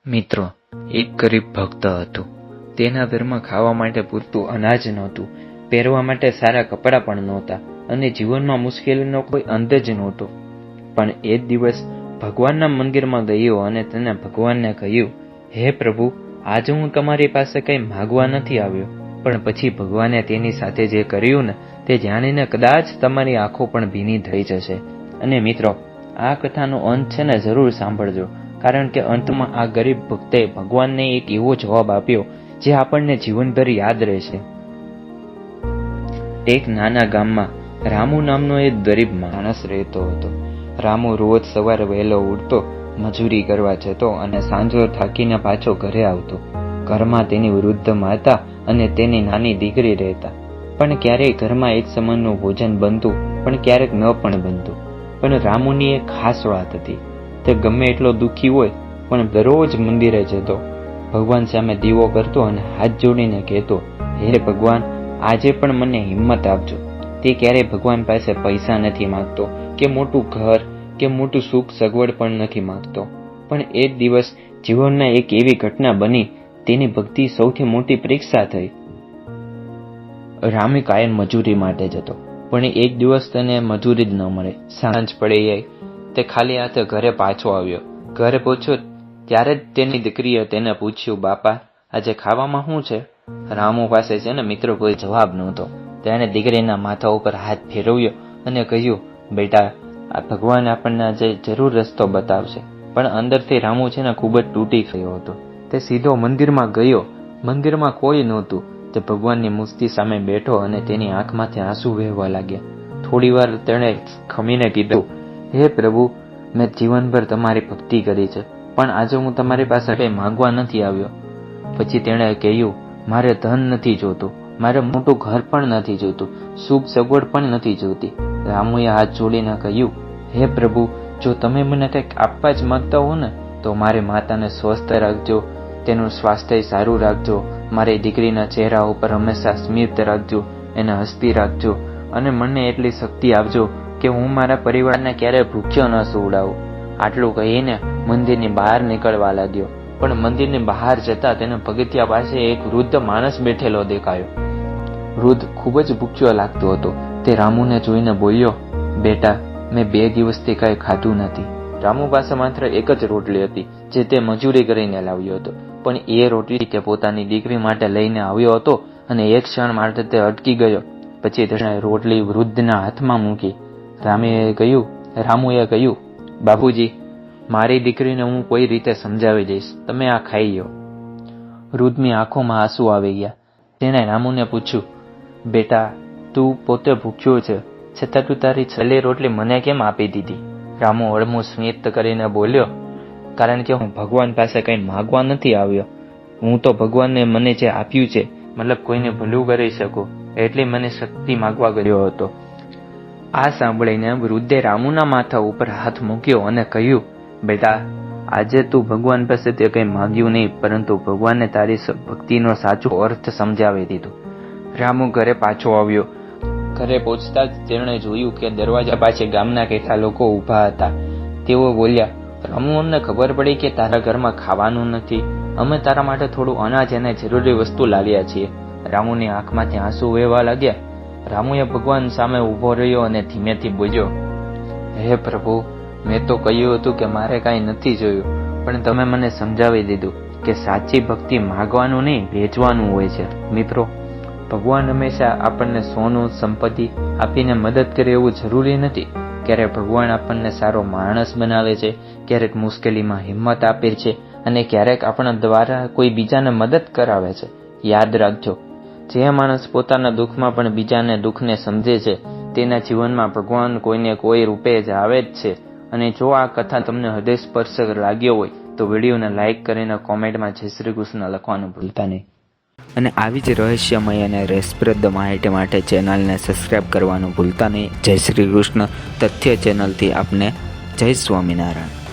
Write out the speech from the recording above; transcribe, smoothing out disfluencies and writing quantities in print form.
મિત્રો, એક ગરીબ ભક્ત હતો. તેના ઘરમાં ખાવા માટે પૂરતું અનાજ નહોતું, પહેરવા માટે સારા કપડાં પણ નહોતા અને જીવનમાં મુશ્કેલીનો કોઈ અંત જ નહોતો. પણ એક દિવસ ભગવાનના મંદિરમાં ગયો અને તેને ભગવાનને કહ્યું, હે પ્રભુ, આજે હું તમારી પાસે કંઈ માગવા નથી આવ્યો. પણ પછી ભગવાને તેની સાથે જે કર્યું ને તે જાણીને કદાચ તમારી આંખો પણ ભીની થઈ જશે. અને મિત્રો, આ કથાનો અંત છે ને જરૂર સાંભળજો, કારણ કે અંતમાં આ ગરીબ ભક્તે ભગવાનને એક એવો જવાબ આપ્યો જે આપણને જીવનભર યાદ રહેશે. એક નાના ગામમાં રામુ નામનો એક ગરીબ માણસ રહેતો હતો. રામુ રોજ સવારે વહેલો ઉઠતો, મજૂરી કરવા જતો અને સાંજે થાકીને પાછો ઘરે આવતો. ઘરમાં તેની વૃદ્ધ માતા અને તેની નાની દીકરી રહેતા. પણ ક્યારેક ઘરમાં એક સમયનું ભોજન બનતું, પણ ક્યારેક ન પણ બનતું. પણ રામુની એક ખાસ વાત હતી. તે ગમે એટલો દુઃખી હોય પણ દરરોજ મંદિરે જતો, ભગવાન સામે દીવો કરતો અને હાથ જોડીને કહેતો, હે ભગવાન, આજે પણ મને હિંમત આપજો. તે ક્યારેય ભગવાન પાસે પૈસા નથી માંગતો કે મોટું ઘર કે મોટું સુખ સગવડ પણ નથી માંગતો. પણ એક દિવસ જીવનમાં એક એવી ઘટના બની, તેની ભક્તિ સૌથી મોટી પરીક્ષા થઈ. રામે કાયમ મજૂરી માટે જતો, પણ એક દિવસ તેને મજૂરી જ ન મળે. સાંજ પડી ગઈ, તે ખાલી હાથે ઘરે પાછો આવ્યો. ઘરે પહોંચ્યો ત્યારે જ તેની દીકરીએ તેને પૂછ્યું, બાપા, આજે ખાવામાં શું છે? રામુ પાસે છે ને મિત્રો કોઈ જવાબ નહોતો. તેણે દીકરીના માથા ઉપર હાથ ફેરવ્યો અને કહ્યું, બેટા, આ ભગવાન આપણને આજે જરૂર રસ્તો બતાવશે. પણ અંદરથી રામુ છે ને ખૂબ જ તૂટી ગયો હતો. તે સીધો મંદિરમાં ગયો. મંદિરમાં કોઈ નહોતું. તે ભગવાનની મૂર્તિ સામે બેઠો અને તેની આંખમાંથી આંસુ વહેવા લાગ્યા. થોડી વાર તેણે ખમીને કીધું, હે પ્રભુ, મેં જીવનભર તમારી ભક્તિ કરી છે, પણ આજે હું તમારી પાસે કંઈ માંગવા નથી આવ્યો. પછી તેણે કહ્યું, મારે ધન નથી જોતું, મારે મોટું ઘર પણ નથી જોતું, સુખ સગવડ પણ નથી જોતી. રામુએ હાથ જોડીને કહ્યું, હે પ્રભુ, જો તમે મને કંઈક આપવા જ માંગતા હો ને તો મારી માતાને સ્વસ્થ રાખજો, તેનું સ્વાસ્થ્ય સારું રાખજો, મારી દીકરીના ચહેરા ઉપર હંમેશા સ્મિત રાખજો, એને હસતી રાખજો અને મને એટલી શક્તિ આપજો કે હું મારા પરિવારને ક્યારેય ભૂખ્યો ન સુવડાવું. આટલું કહીને મંદિરની બહાર નીકળવા લાગ્યો. પણ મંદિરની બહાર જતા તેને પગથિયા પાસે એક વૃદ્ધ માણસ બેઠેલો દેખાયો. વૃદ્ધ ખૂબ જ ભૂખ્યો લાગતો હતો. તે રામુને જોઈને બોલ્યો, બેટા, મેં 2 દિવસથી કંઈ ખાધું નથી. રામુ પાસે માત્ર એક જ રોટલી હતી જે તે મજૂરી કરીને લાવ્યો હતો. પણ એ રોટલી તે પોતાની દીકરી માટે લઈને આવ્યો હતો અને એક ક્ષણ માટે તે અટકી ગયો. પછી તેણે રોટલી વૃદ્ધના હાથમાં મૂકી. રામુએ કહ્યું, બાપુજી, મારી દીકરીને હું કોઈ રીતે સમજાવી દઈશ, તમે આ ખાઈ લો. વૃદ્ધની આંખોમાં આંસુ આવી ગયા. તેણે રામુને પૂછ્યું, બેટા, તું પોતે ભૂખ્યો છે, છતાં તું તારી છેલ્લી રોટલી મને કેમ આપી દીધી? રામુ હળમું સ્મિત કરીને બોલ્યો, કારણ કે હું ભગવાન પાસે કંઈ માગવા નથી આવ્યો. હું તો ભગવાનને મને જે આપ્યું છે, મતલબ કોઈને ભલું કરી શકું, એટલી મને શક્તિ માગવા ગયો હતો. આ સાંભળીને વૃદ્ધે રામુના માથા ઉપર હાથ મૂક્યો અને કહ્યું, બેટા, આજે તું ભગવાન પાસે તે કંઈ માગ્યું નહીં, પરંતુ ભગવાનને તારી ભક્તિનો સાચો અર્થ સમજાવી દીધો. રામુ ઘરે પાછો આવ્યો. ઘરે પહોંચતા જ તેણે જોયું કે દરવાજા પાસે ગામના કેટલા લોકો ઊભા હતા. તેઓ બોલ્યા, રામુ, અમને ખબર પડી કે તારા ઘરમાં ખાવાનું નથી. અમે તારા માટે થોડું અનાજ અને જરૂરી વસ્તુ લાવ્યા છીએ. રામુની આંખમાંથી આંસુ વહેવા લાગ્યા. રામુએ ભગવાન સામે ઊભો રહ્યો અને ધીમેથી બોલ્યો, હે પ્રભુ, મેં તો કહ્યું હતું કે મારે કાંઈ નથી જોયું, પણ તમે મને સમજાવી દીધું કે સાચી ભક્તિ માગવાનું નહીં, વેચવાનું હોય છે. મિત્રો, ભગવાન હંમેશા આપણને સોનું સંપત્તિ આપીને મદદ કરે એવું જરૂરી નથી. ક્યારેક ભગવાન આપણને સારો માણસ બનાવે છે, ક્યારેક મુશ્કેલીમાં હિંમત આપે છે અને ક્યારેક આપણા દ્વારા કોઈ બીજાને મદદ કરાવે છે. યાદ રાખજો, જે માણસ પોતાના દુઃખમાં પણ બીજાને દુઃખને સમજે છે, તેના જીવનમાં ભગવાન કોઈને કોઈ રૂપે જ આવે જ છે. અને જો આ કથા તમને હૃદયસ્પર્શક લાગ્યો હોય તો વિડીયોને લાઇક કરીને કોમેન્ટમાં જય શ્રી કૃષ્ણ લખવાનું ભૂલતા નહીં. અને આવી જ રહસ્યમય અને રસપ્રદ માહિતી માટે ચેનલને સબસ્ક્રાઈબ કરવાનું ભૂલતા નહીં. જય શ્રી કૃષ્ણ. તથ્ય ચેનલથી આપને જય સ્વામિનારાયણ.